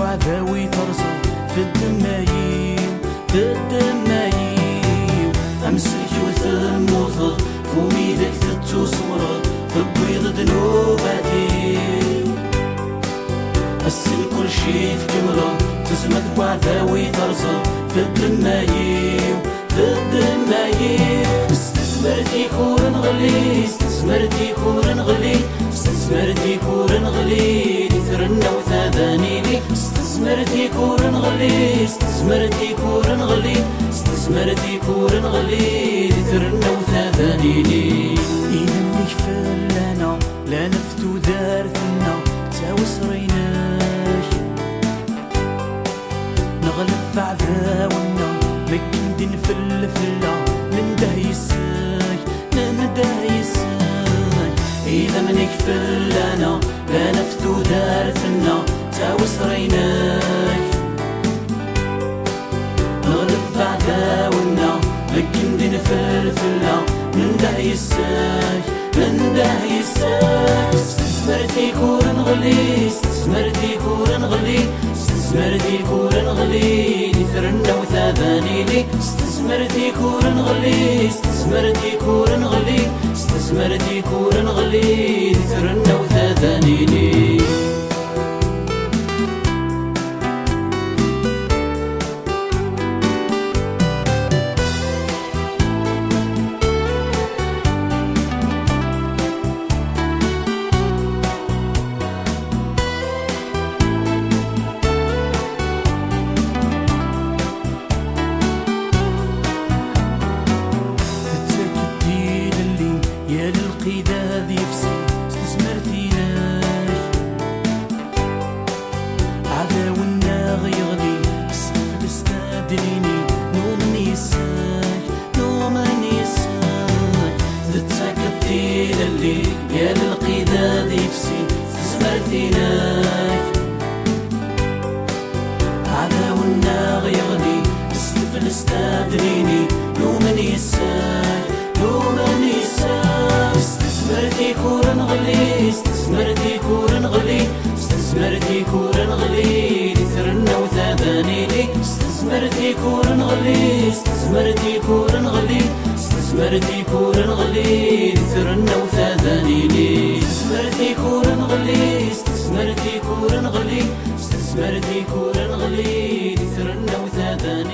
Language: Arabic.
وعذاوي ترصد في الدمايم في الدمايم أمسك وثموث فومي ذاك تتوسمرض تبويض ذنوباتي السن كل شي تكمله تزمت وعذاوي ترصد في الدمايم في الدمايم استثمرتي كور نغلي استثمرتي كور نغلي استثمرتي كور نغلي ترنا وثادانيني استثمرتي كور نغلي استثمرتي كور نغلي استثمرتي كور نغلي ترنا وثادانيني إذا منك فلانا لا نفتو دارتنا تاوسريناش نغلب في عذاونا مكندين في الفلا ننده يساي إذا منك فلانا لا نفتو دارتنا تاوسريناش نغلب في عذاونا مكندين في الفلا ننده يساي استثمرتي كور نغلي استثمرتي كور نغلي استثمرتي كور نغلي ترنا وثادانيني استثمرتي كور نغلي استثمرتي كور نغلي استثمرتي كور نغلي ترنا وثادانيني يا للقيداد يفسي استثمرتيناش عذاونا غيغلي السقف استبدليني نوم نيساك تتسكتي للي يا للقيداد يفسي استثمرتيناش عذاونا غيغلي السقف استبدليني نوم نيساك استثمرتي كور نغلي استثمرتي كور نغلي استثمرتي كور نغلي ترنا وثادانيني استثمرتي كور نغلي استثمرتي كور نغلي استثمرتي كور نغلي ترنا وثادانيني استثمرتي كور نغلي استثمرتي كور نغلي استثمرتي كور نغلي ترنا وثادانيني